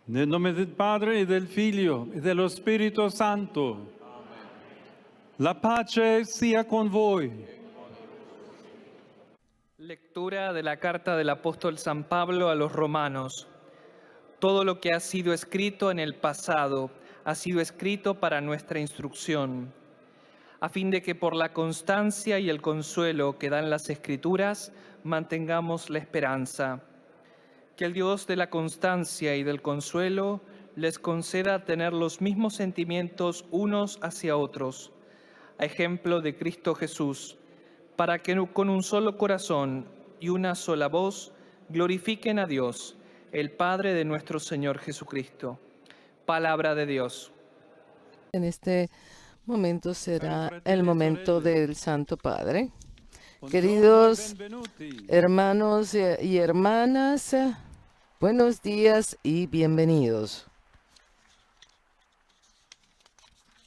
Nel nome del Padre e del Figlio e dello Spirito Santo. La pace sia con voi. Lectura de la carta del apóstol San Pablo a los romanos. Todo lo que ha sido escrito en el pasado ha sido escrito para nuestra instrucción, a fin de que por la constancia y el consuelo que dan las Escrituras mantengamos la esperanza. Que el Dios de la constancia y del consuelo les conceda tener los mismos sentimientos unos hacia otros, a ejemplo de Cristo Jesús, para que con un solo corazón y una sola voz glorifiquen a Dios, el Padre de nuestro Señor Jesucristo. Palabra de Dios. En este momento será el momento del Santo Padre. Queridos hermanos y hermanas, buenos días y bienvenidos.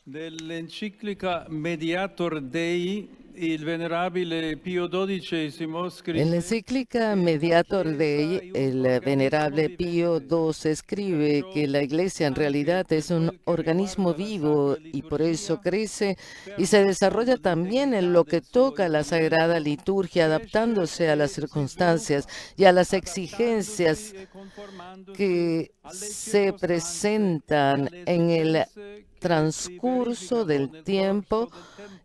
Dell'enciclica Mediator Dei, il venerabile Pio XII scrisse: En la encíclica Mediator Dei, el venerable Pío XII escribe que la Iglesia en realidad es un organismo vivo y por eso crece y se desarrolla también en lo que toca a la Sagrada Liturgia, adaptándose a las circunstancias y a las exigencias que se presentan en el transcurso del tiempo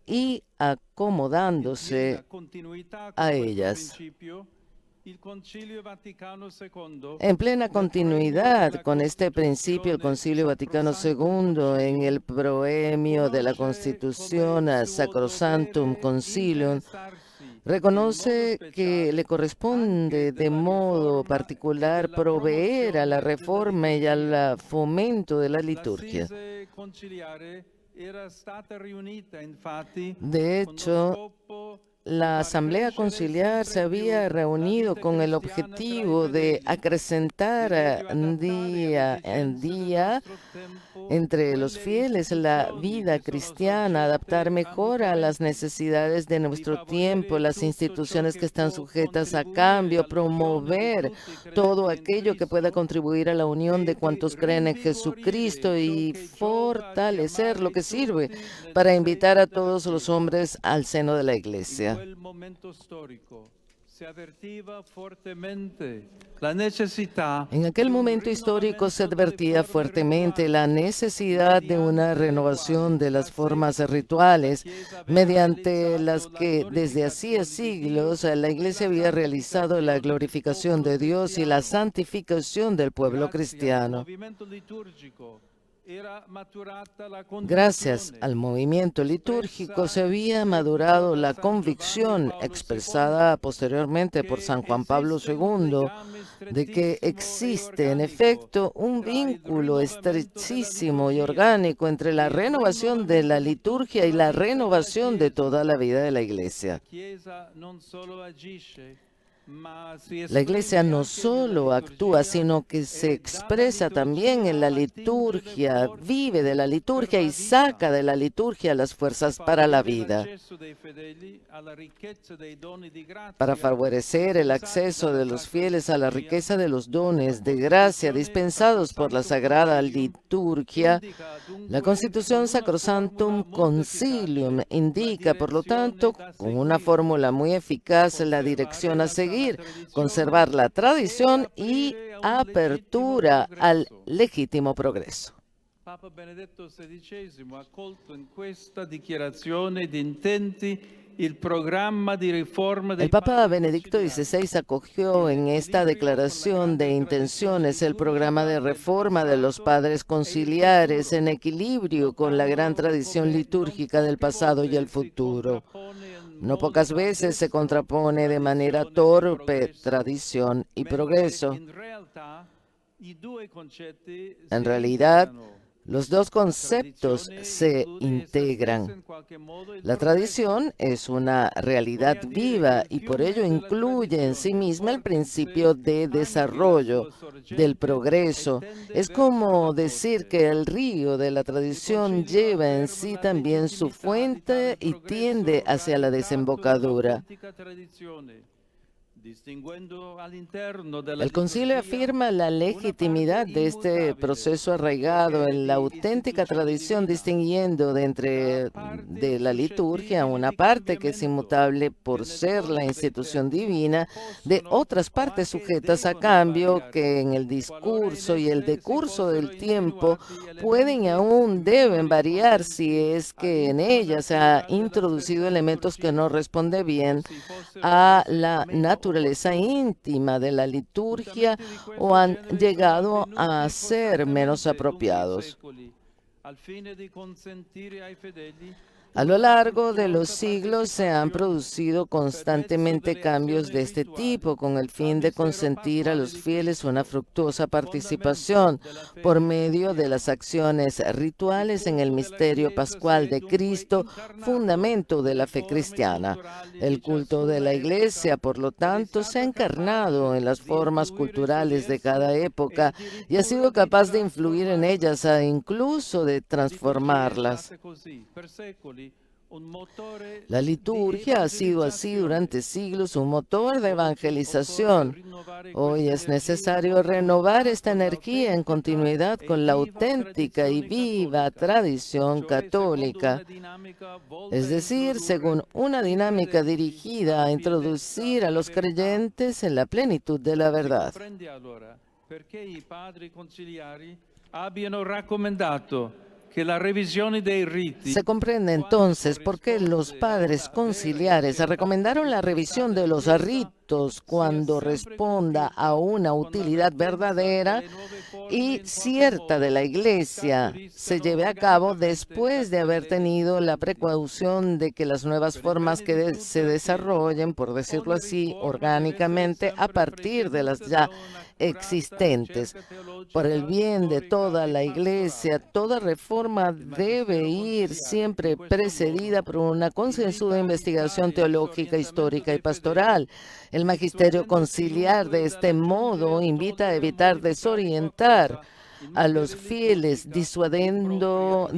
y acomodándose a ellas. En plena continuidad con este principio, el Concilio Vaticano II, en el proemio de la Constitución a Sacrosanctum Concilium, reconoce que le corresponde de modo particular proveer a la reforma y al fomento de la liturgia. De hecho, la Asamblea Conciliar se había reunido con el objetivo de acrecentar día en día entre los fieles la vida cristiana, adaptar mejor a las necesidades de nuestro tiempo, las instituciones que están sujetas a cambio, promover todo aquello que pueda contribuir a la unión de cuantos creen en Jesucristo y fortalecer lo que sirve para invitar a todos los hombres al seno de la Iglesia. En aquel momento histórico se advertía fuertemente la necesidad de una renovación de las formas rituales mediante las que desde hacía siglos la Iglesia había realizado la glorificación de Dios y la santificación del pueblo cristiano. Gracias al movimiento litúrgico se había madurado la convicción expresada posteriormente por San Juan Pablo II de que existe en efecto un vínculo estrechísimo y orgánico entre la renovación de la liturgia y la renovación de toda la vida de la Iglesia. La Iglesia no solo actúa, sino que se expresa también en la liturgia, vive de la liturgia y saca de la liturgia las fuerzas para la vida. Para favorecer el acceso de los fieles a la riqueza de los dones de gracia dispensados por la Sagrada Liturgia, la Constitución Sacrosanctum Concilium indica, por lo tanto, con una fórmula muy eficaz, la dirección a seguir: conservar la tradición y apertura al legítimo progreso. Papa Benedetto XVI ha accolto in questa dichiarazione di intenti il programma di riforma del El Papa Benedicto XVI acogió en esta declaración de intenciones el programa de reforma de los padres conciliares en equilibrio con la gran tradición litúrgica del pasado y el futuro. No pocas veces se contrapone de manera torpe tradición y progreso. En realidad, los dos conceptos se integran. La tradición es una realidad viva y por ello incluye en sí misma el principio de desarrollo, del progreso. Es como decir que el río de la tradición lleva en sí también su fuente y tiende hacia la desembocadura. distinguendo all'interno della El concilio liturgia afirma la legitimidad de este proceso arraigado en la auténtica tradición, distinguiendo de la liturgia una parte que es inmutable por ser la institución divina, de otras partes sujetas a cambio que en el discurso y el decurso del tiempo pueden y aún deben variar si es que en ellas se ha introducido elementos que no responden bien a la naturaleza íntima de la liturgia o han llegado a ser menos apropiados. al fine di consentire ai fedeli A lo largo de los siglos se han producido constantemente cambios de este tipo con el fin de consentir a los fieles una fructuosa participación por medio de las acciones rituales en el misterio pascual de Cristo, fundamento de la fe cristiana. El culto de la Iglesia, por lo tanto, se ha encarnado en las formas culturales de cada época y ha sido capaz de influir en ellas e incluso de transformarlas. La liturgia ha sido así durante siglos un motor de evangelización. Hoy es necesario renovar esta energía en continuidad con la auténtica y viva tradición católica, es decir, según una dinámica dirigida a introducir a los creyentes en la plenitud de la verdad. Perché i padri conciliari abbiano raccomandato que la revisione dei riti. Se comprende entonces por qué los padres conciliares recomendaron la revisión de los ritos cuando responda a una utilidad verdadera y cierta de la Iglesia se lleve a cabo después de haber tenido la precaución de que las nuevas formas que se desarrollen, por decirlo así, orgánicamente a partir de las ya existentes. Por el bien de toda la Iglesia, toda reforma debe ir siempre precedida por una concienzuda investigación teológica, histórica y pastoral. El magisterio conciliar de este modo invita a evitar desorientar a los fieles, disuadiendo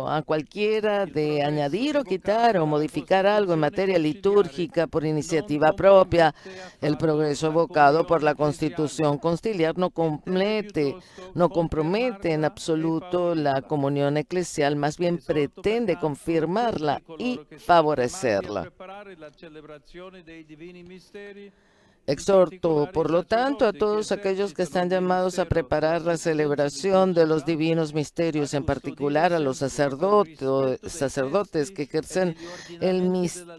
a cualquiera de añadir o quitar o modificar algo en materia litúrgica por iniciativa propia. El progreso evocado por la Constitución conciliar no compromete en absoluto la comunión eclesial, más bien pretende confirmarla y favorecerla. Exhorto, por lo tanto, a todos aquellos que están llamados a preparar la celebración de los divinos misterios, en particular a los sacerdotes que ejercen el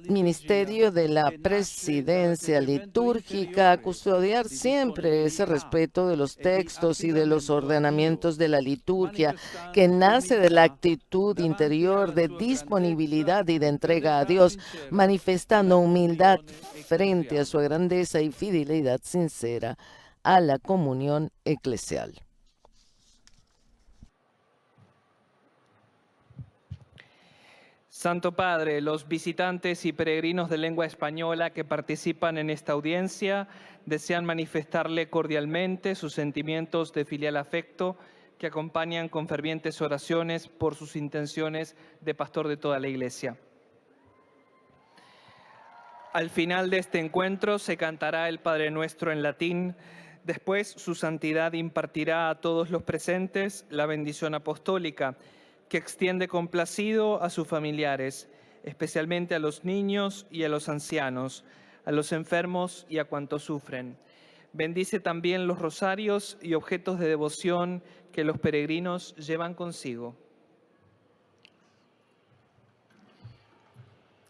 ministerio de la presidencia litúrgica, a custodiar siempre ese respeto de los textos y de los ordenamientos de la liturgia, que nace de la actitud interior de disponibilidad y de entrega a Dios, manifestando humildad frente a su grandeza y fidelidad sincera a la comunión eclesial. Santo Padre, los visitantes y peregrinos de lengua española que participan en esta audiencia desean manifestarle cordialmente sus sentimientos de filial afecto que acompañan con fervientes oraciones por sus intenciones de pastor de toda la Iglesia. Al final de este encuentro se cantará el Padre Nuestro en latín. Después, su santidad impartirá a todos los presentes la bendición apostólica, que extiende complacido a sus familiares, especialmente a los niños y a los ancianos, a los enfermos y a cuantos sufren. Bendice también los rosarios y objetos de devoción que los peregrinos llevan consigo.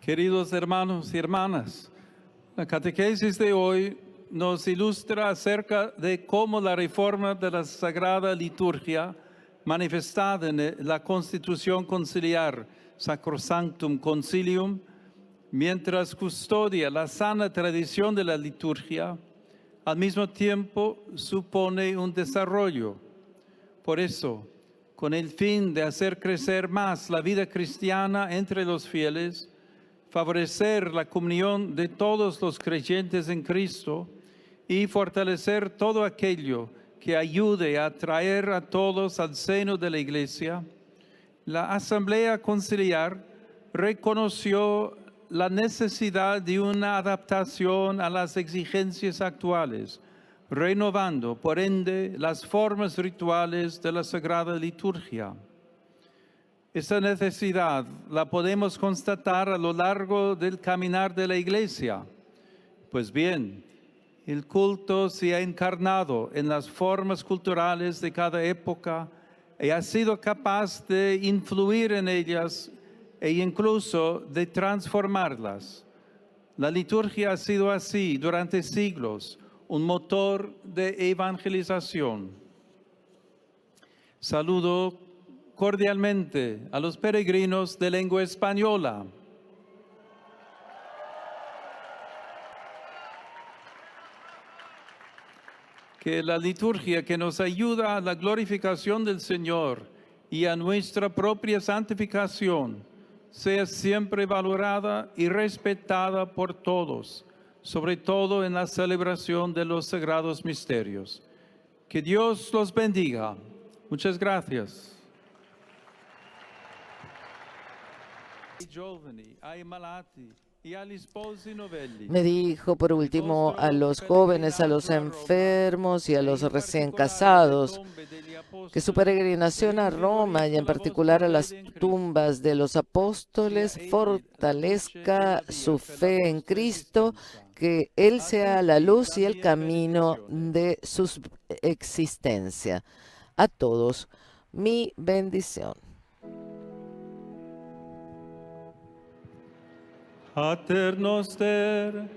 Queridos hermanos y hermanas, la catequesis de hoy nos ilustra acerca de cómo la reforma de la Sagrada Liturgia, manifestada en la Constitución Conciliar Sacrosanctum Concilium, mientras custodia la sana tradición de la liturgia, al mismo tiempo supone un desarrollo. Por eso, con el fin de hacer crecer más la vida cristiana entre los fieles, favorecer la comunión de todos los creyentes en Cristo y fortalecer todo aquello que ayude a traer a todos al seno de la Iglesia, la Asamblea Conciliar reconoció la necesidad de una adaptación a las exigencias actuales, renovando, por ende, las formas rituales de la Sagrada Liturgia. Esta necesidad la podemos constatar a lo largo del caminar de la Iglesia. Pues bien, el culto se ha encarnado en las formas culturales de cada época y ha sido capaz de influir en ellas e incluso de transformarlas. La liturgia ha sido así durante siglos, un motor de evangelización. Saludo cordialmente a los peregrinos de lengua española. Que la liturgia que nos ayuda a la glorificación del Señor y a nuestra propia santificación sea siempre valorada y respetada por todos, sobre todo en la celebración de los sagrados misterios. Que Dios los bendiga. Muchas gracias. Me dijo por último a los jóvenes, a los enfermos y a los recién casados que su peregrinación a Roma y en particular a las tumbas de los apóstoles fortalezca su fe en Cristo, que Él sea la luz y el camino de su existencia. A todos, mi bendición. Pater noster,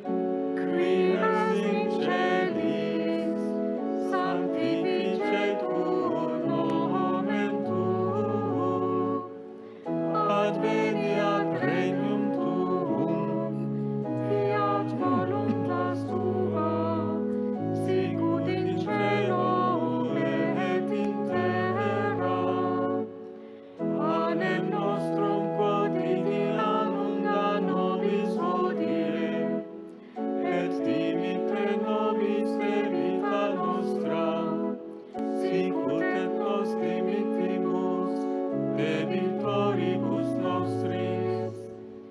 qui es in celis, sanctificetur nomen tuum, adveniat regnum tuum, fiat voluntas tua, sicut in cielo et in terra. Panem nostrum quotidianum da nobis hodie, et dimitte nobis debita nostra, sicut et nos dimittimus debitoribus nostris,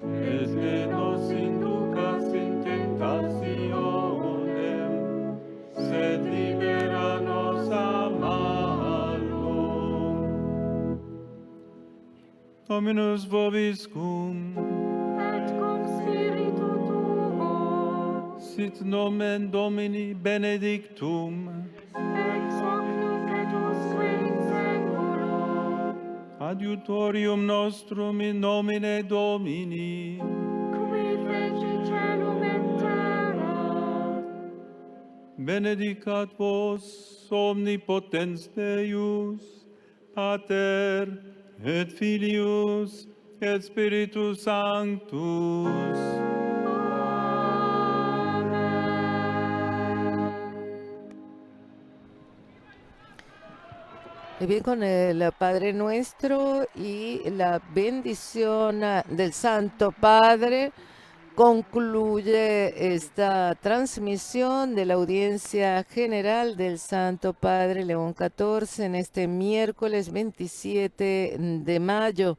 et ne nos inducas in tentationem, sed libera nos a malo. Dominus vobiscum, et cum spiritu tuo, sit nomen Domini benedictum, ex hoc nunc et usque in seculo, adiutorium nostrum in nomine Domini, qui feci celum et terra, benedicat vos omnipotens Deus, Pater et Filius et Spiritus Sanctus. Y bien, con el Padre Nuestro y la bendición del Santo Padre, concluye esta transmisión de la audiencia general del Santo Padre León XIV en este miércoles 27 de mayo